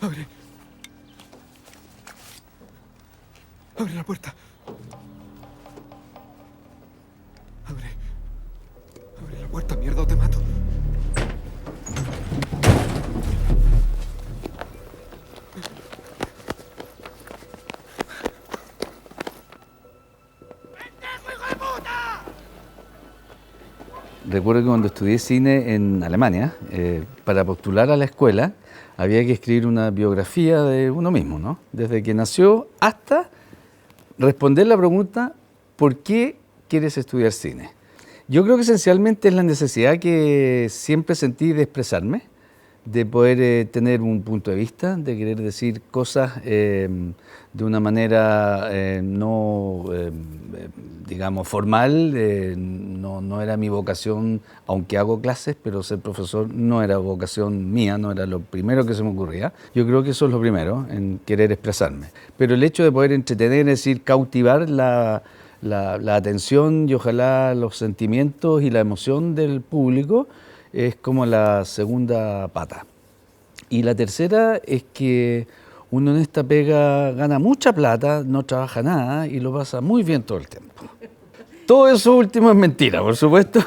Abre. Abre la puerta. Abre. Abre la puerta, mierda, o te mato. Recuerdo que cuando estudié cine en Alemania, para postular a la escuela, había que escribir una biografía de uno mismo, ¿no? Desde que nació hasta responder la pregunta, ¿por qué quieres estudiar cine? Yo creo que esencialmente es la necesidad que siempre sentí de expresarme, de poder tener un punto de vista, de querer decir cosas de una manera no, digamos, formal. No era mi vocación, aunque hago clases, pero ser profesor no era vocación mía, no era lo primero que se me ocurría. Yo creo que eso es lo primero, en querer expresarme. Pero el hecho de poder entretener, es decir, cautivar la atención y ojalá los sentimientos y la emoción del público, es como la segunda pata. Y la tercera es que uno en esta pega gana mucha plata, no trabaja nada y lo pasa muy bien todo el tiempo. Todo eso último es mentira, por supuesto.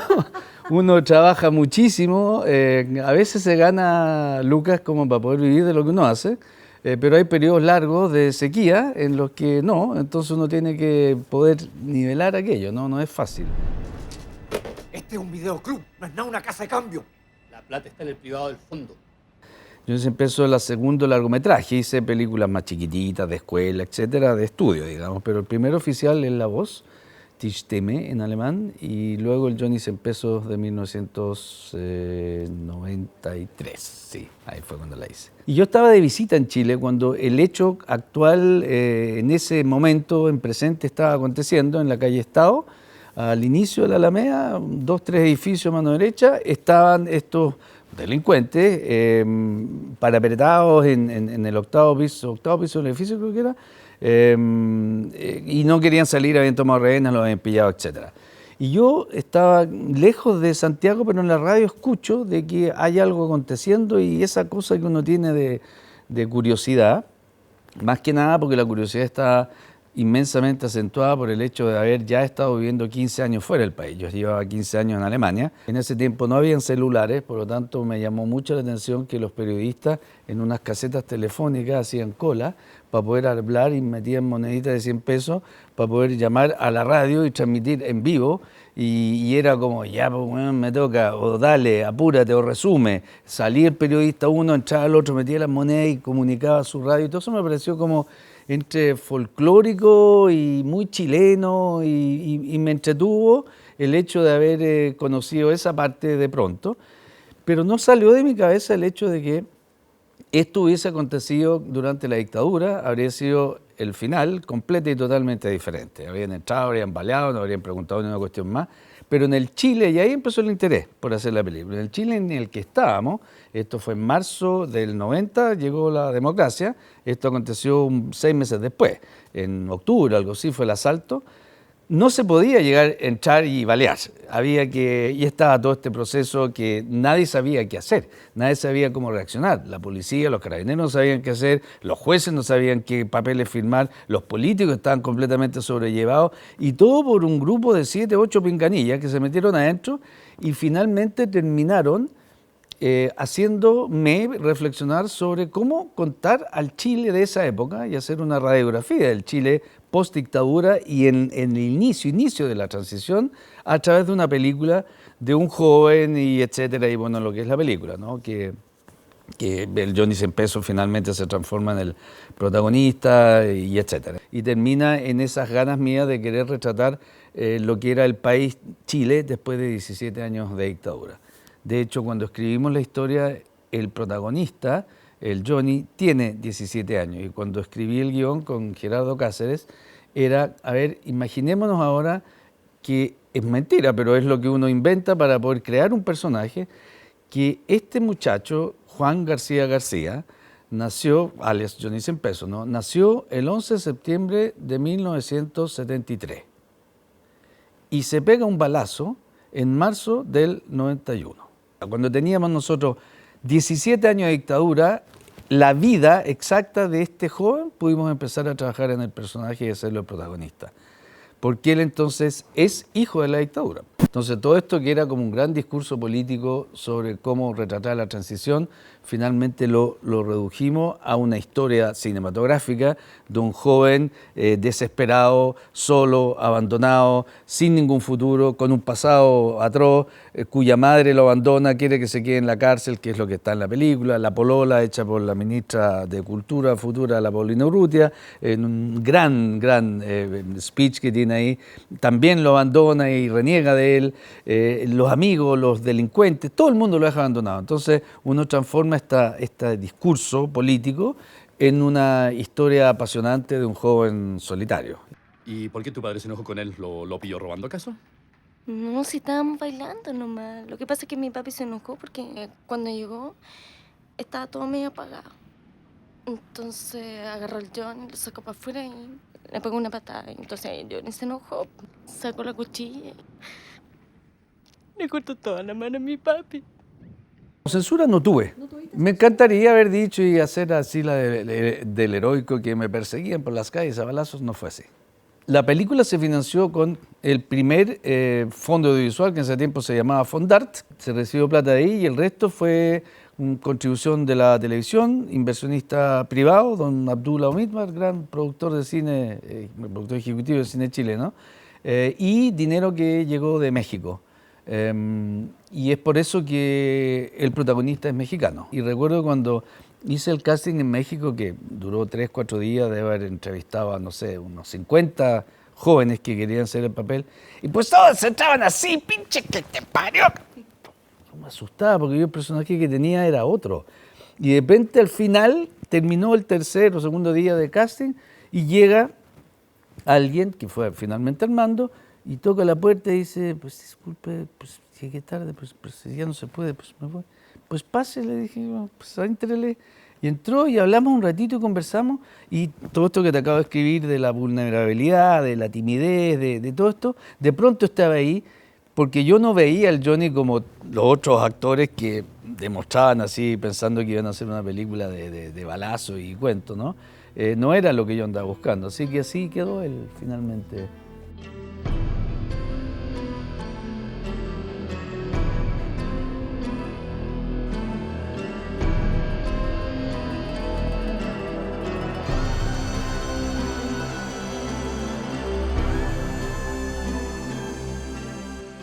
Uno trabaja muchísimo, a veces se gana lucas como para poder vivir de lo que uno hace, pero hay periodos largos de sequía en los que no, entonces uno tiene que poder nivelar aquello, no es fácil. Este es un videoclub, no es nada una casa de cambio. La plata está en el privado del fondo. Yo empecé el segundo largometraje, hice películas más chiquititas, de escuela, etcétera, de estudio, digamos, pero el primer oficial es La Voz, Die Stimme en alemán, y luego el Johnny 100 pesos de 1993, sí, ahí fue cuando la hice. Y yo estaba de visita en Chile cuando el hecho actual, en ese momento, en presente, estaba aconteciendo en la calle Estado. Al inicio de la Alameda, 2, 3 edificios a mano derecha, estaban estos delincuentes parapetratados en el octavo piso del edificio, creo que era, y no querían salir, habían tomado rehenes, los habían pillado, etc. Y yo estaba lejos de Santiago, pero en la radio escucho de que hay algo aconteciendo y esa cosa que uno tiene de curiosidad, más que nada porque la curiosidad está inmensamente acentuada por el hecho de haber ya estado viviendo 15 años fuera del país. Yo llevaba 15 años en Alemania. En ese tiempo no habían celulares, por lo tanto me llamó mucho la atención que los periodistas en unas casetas telefónicas hacían cola para poder hablar y metían moneditas de 100 pesos para poder llamar a la radio y transmitir en vivo. Y era como, ya, pues, bueno, me toca, o dale, apúrate, o resume. Salía el periodista uno, entraba el otro, metía las monedas y comunicaba a su radio. Y todo eso me pareció como entre folclórico y muy chileno y me entretuvo el hecho de haber conocido esa parte de pronto, pero no salió de mi cabeza el hecho de que esto hubiese acontecido durante la dictadura, habría sido el final completo y totalmente diferente. Habrían entrado, habrían baleado, no habrían preguntado ni una cuestión más. Pero en el Chile, y ahí empezó el interés por hacer la película, en el Chile en el que estábamos, esto fue en marzo del 90, llegó la democracia, esto aconteció 6 meses después, en octubre, algo así, fue el asalto. No se podía llegar, entrar y balear. Y estaba todo este proceso que nadie sabía qué hacer, nadie sabía cómo reaccionar. La policía, los carabineros no sabían qué hacer, los jueces no sabían qué papeles firmar, los políticos estaban completamente sobrellevados y todo por un grupo de 7, 8 pinganillas que se metieron adentro y finalmente terminaron haciéndome reflexionar sobre cómo contar al Chile de esa época y hacer una radiografía del Chile post-dictadura y en el inicio de la transición a través de una película de un joven y etcétera, y bueno, lo que es la película, ¿no? Que el Johnny 100 pesos finalmente se transforma en el protagonista y etcétera. Y termina en esas ganas mías de querer retratar lo que era el país Chile después de 17 años de dictadura. De hecho, cuando escribimos la historia, el protagonista, el Johnny, tiene 17 años. Y cuando escribí el guión con Gerardo Cáceres, era, a ver, imaginémonos ahora que es mentira, pero es lo que uno inventa para poder crear un personaje, que este muchacho, Juan García García, nació, alias Johnny 100 pesos, ¿no? Nació el 11 de septiembre de 1973 y se pega un balazo en marzo del 91. Cuando teníamos nosotros 17 años de dictadura, la vida exacta de este joven, pudimos empezar a trabajar en el personaje y hacerlo el protagonista. Porque él entonces es hijo de la dictadura. Entonces todo esto que era como un gran discurso político sobre cómo retratar la transición, finalmente lo redujimos a una historia cinematográfica de un joven desesperado, solo, abandonado, sin ningún futuro, con un pasado atroz, cuya madre lo abandona, quiere que se quede en la cárcel, que es lo que está en la película, la polola hecha por la ministra de Cultura futura, la Paulina Urrutia, en un gran speech que tiene ahí, también lo abandona y reniega de él, los amigos, los delincuentes, todo el mundo lo deja abandonado. Entonces uno transforma este discurso político en una historia apasionante de un joven solitario. ¿Y por qué tu padre se enojó con él? ¿Lo pilló robando acaso? No, si estábamos bailando nomás. Lo que pasa es que mi papi se enojó porque cuando llegó estaba todo medio apagado. Entonces agarró al Johnny, lo sacó para afuera y le pegó una patada. Entonces Johnny se enojó, sacó la cuchilla y le cortó toda la mano a mi papi. Censura no tuve. Me encantaría haber dicho y hacer así la del heroico que me perseguían por las calles a balazos, no fue así. La película se financió con el primer fondo audiovisual, que en ese tiempo se llamaba Fondart, se recibió plata de ahí y el resto fue una contribución de la televisión, inversionista privado, don Abdullah Omidmar, gran productor de cine, productor ejecutivo de cine chileno, y dinero que llegó de México. Y es por eso que el protagonista es mexicano. Y recuerdo cuando hice el casting en México, que duró 3, 4 días, de haber entrevistado a, no sé, unos 50 jóvenes que querían hacer el papel, y pues todos se estaban así, pinche que te parió. Me asustaba porque yo el personaje que tenía era otro. Y de repente al final terminó el tercer o segundo día de casting y llega alguien, que fue finalmente Armando, y toca la puerta y dice, pues disculpe, pues llegué tarde, pues ya no se puede, pues me voy. Pues pase, le dije, pues éntrele. Y entró y hablamos un ratito y conversamos, y todo esto que te acabo de escribir de la vulnerabilidad, de la timidez, de todo esto, de pronto estaba ahí, porque yo no veía al Johnny como los otros actores que demostraban así, pensando que iban a hacer una película de balazo y cuento, ¿no? No era lo que yo andaba buscando, así que así quedó él finalmente.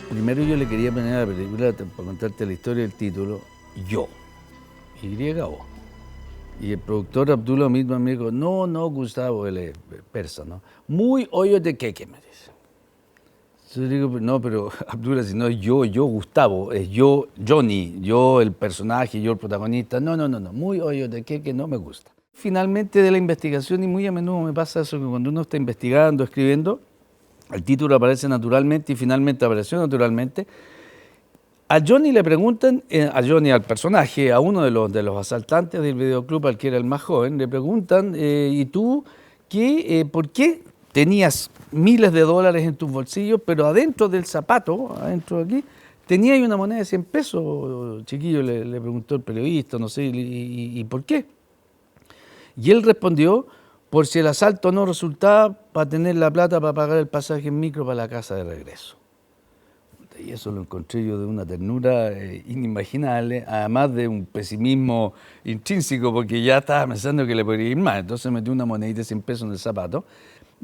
Primero yo le quería poner a la película, para contarte la historia del título, Yo, Y-O. Y el productor Abdullah Omidmar me dijo, no, Gustavo, él es persa, ¿no? Muy hoyo de queque, me dice. Yo le digo, no, pero Abdullah, si no es yo, Gustavo, es yo, Johnny, yo el personaje, yo el protagonista. No, muy hoyo de queque no me gusta. Finalmente de la investigación, y muy a menudo me pasa eso, que cuando uno está investigando, escribiendo, el título aparece naturalmente y finalmente apareció naturalmente. A Johnny le preguntan, a Johnny, al personaje, a uno de los asaltantes del videoclub, al que era el más joven, le preguntan, ¿y tú por qué tenías miles de dólares en tus bolsillos, pero adentro del zapato, adentro de aquí, tenías una moneda de 100 pesos, chiquillo? Le preguntó el periodista, no sé, ¿y por qué? Y él respondió, por si el asalto no resultaba, para tener la plata para pagar el pasaje en micro para la casa de regreso. Y eso lo encontré yo de una ternura inimaginable, además de un pesimismo intrínseco, porque ya estaba pensando que le podría ir mal. Entonces metí una monedita de 100 pesos en el zapato.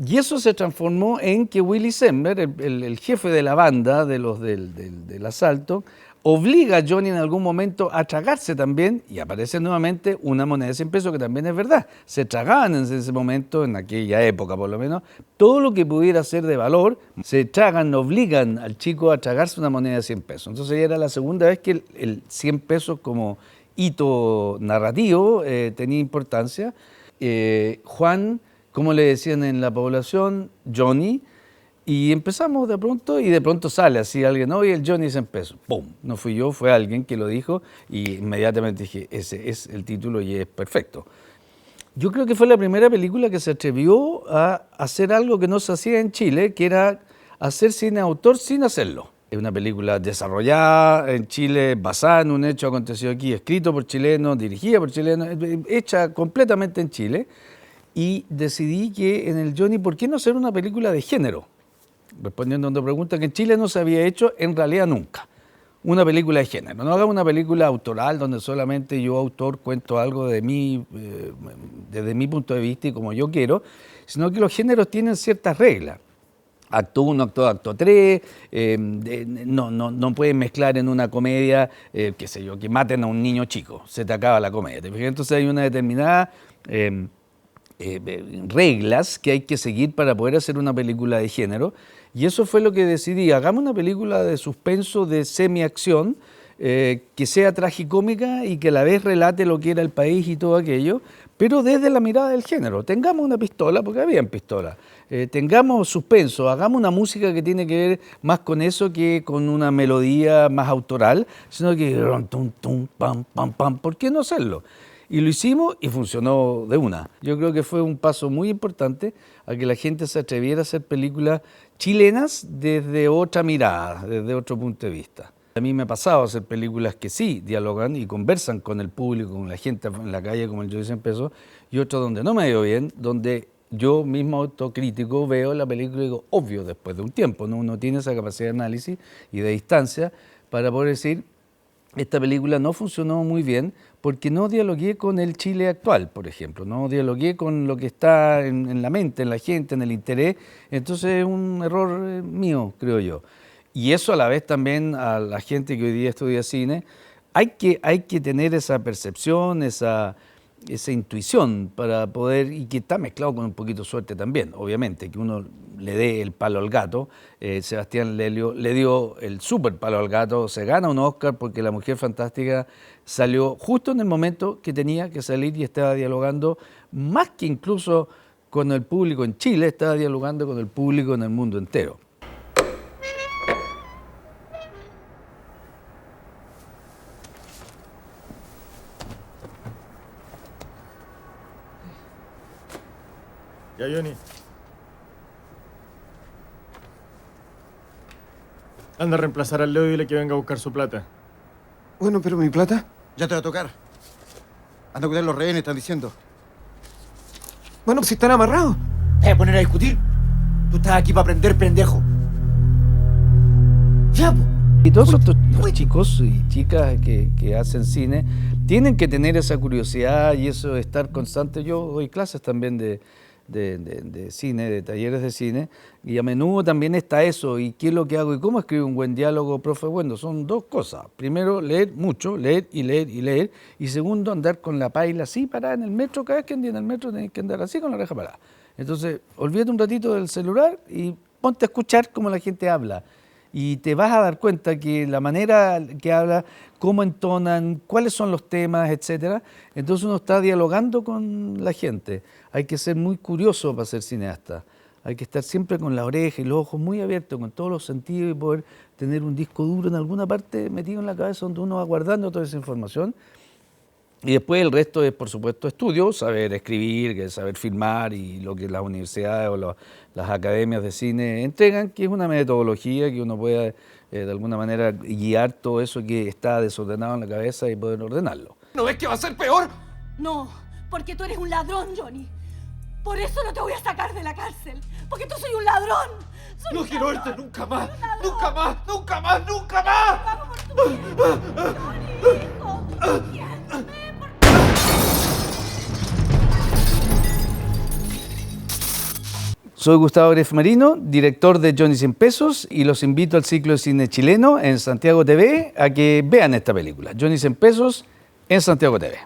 Y eso se transformó en que Willy Semler, el jefe de la banda del asalto, obliga a Johnny en algún momento a tragarse también, y aparece nuevamente una moneda de 100 pesos, que también es verdad. Se tragaban en ese momento, en aquella época por lo menos, todo lo que pudiera ser de valor, se tragan, obligan al chico a tragarse una moneda de 100 pesos. Entonces ya era la segunda vez que el 100 pesos como hito narrativo tenía importancia. Juan, como le decían en la población, Johnny. Y empezamos de pronto sale así alguien, oye, el Johnny 100 pesos. ¡Pum! No fui yo, fue alguien que lo dijo y inmediatamente dije, ese es el título y es perfecto. Yo creo que fue la primera película que se atrevió a hacer algo que no se hacía en Chile, que era hacer cine de autor sin hacerlo. Es una película desarrollada en Chile, basada en un hecho acontecido aquí, escrito por chilenos, dirigida por chilenos, hecha completamente en Chile. Y decidí que en el Johnny, ¿por qué no hacer una película de género? Respondiendo a una pregunta que en Chile no se había hecho en realidad nunca. Una película de género. No hagamos una película autoral donde solamente yo, autor, cuento algo de mí, desde mi punto de vista y como yo quiero, sino que los géneros tienen ciertas reglas. Acto 1, acto 3, no pueden mezclar en una comedia, qué sé yo, que maten a un niño chico, se te acaba la comedia. ¿Te fijas? Entonces hay una determinada reglas que hay que seguir para poder hacer una película de género, y eso fue lo que decidí. Hagamos una película de suspenso, de semiacción, que sea tragicómica y que a la vez relate lo que era el país y todo aquello, pero desde la mirada del género. Tengamos una pistola, porque habían pistolas, tengamos suspenso, hagamos una música que tiene que ver más con eso que con una melodía más autoral, sino que tum, tum, pam, pam, pam, ¿por qué no hacerlo? Y lo hicimos y funcionó de una. Yo creo que fue un paso muy importante a que la gente se atreviera a hacer películas chilenas desde otra mirada, desde otro punto de vista. A mí me ha pasado hacer películas que sí dialogan y conversan con el público, con la gente en la calle, como el Johnny Sin Pesos, y otras donde no me ha ido bien, donde yo mismo autocrítico veo la película y digo, obvio, después de un tiempo, ¿no? Uno tiene esa capacidad de análisis y de distancia para poder decir, esta película no funcionó muy bien porque no dialogué con el Chile actual, por ejemplo, no dialogué con lo que está en la mente, en la gente, en el interés. Entonces es un error mío, creo yo. Y eso a la vez también a la gente que hoy día estudia cine, hay que tener esa percepción, esa intuición para poder, y que está mezclado con un poquito de suerte también, obviamente, que uno le dé el palo al gato. Sebastián Lelio le dio el súper palo al gato, se gana un Oscar porque La Mujer Fantástica salió justo en el momento que tenía que salir y estaba dialogando, más que incluso con el público en Chile, estaba dialogando con el público en el mundo entero. Ya, Johnny. Anda a reemplazar al Leo y dile que venga a buscar su plata. Bueno, pero mi plata. Ya te va a tocar. Anda a cuidar los rehenes, están diciendo. Bueno, si están amarrados. ¿Te vas a poner a discutir? Tú estás aquí para aprender, pendejo. Ya, po. Y todos estos chicos y chicas que hacen cine tienen que tener esa curiosidad y eso de estar constante. Yo doy clases también de cine, de talleres de cine, y a menudo también está eso, y qué es lo que hago y cómo escribo un buen diálogo, profe. Bueno, son dos cosas. Primero, leer mucho, leer y leer y leer, y segundo, andar con la paila así parada en el metro. Cada vez que andes en el metro tenés que andar así con la oreja parada. Entonces, olvídate un ratito del celular y ponte a escuchar cómo la gente habla. Y te vas a dar cuenta que la manera que habla, cómo entonan, cuáles son los temas, etcétera. Entonces uno está dialogando con la gente. Hay que ser muy curioso para ser cineasta. Hay que estar siempre con la oreja y los ojos muy abiertos, con todos los sentidos, y poder tener un disco duro en alguna parte metido en la cabeza donde uno va guardando toda esa información. Y después el resto es, por supuesto, estudio, saber escribir, saber filmar y lo que las universidades o las academias de cine entregan, que es una metodología que uno pueda de alguna manera guiar todo eso que está desordenado en la cabeza y poder ordenarlo. ¿No ves que va a ser peor? No, porque tú eres un ladrón, Johnny. Por eso no te voy a sacar de la cárcel. Porque tú soy un ladrón. No quiero verte nunca más. Nunca más, nunca más, nunca más. Vamos por tu vida. Johnny, hijo. Piénsame, por Soy Gustavo Gref Marino, director de Johnny Sin Pesos, y los invito al ciclo de cine chileno en Santiago TV a que vean esta película, Johnny Sin Pesos en Santiago TV.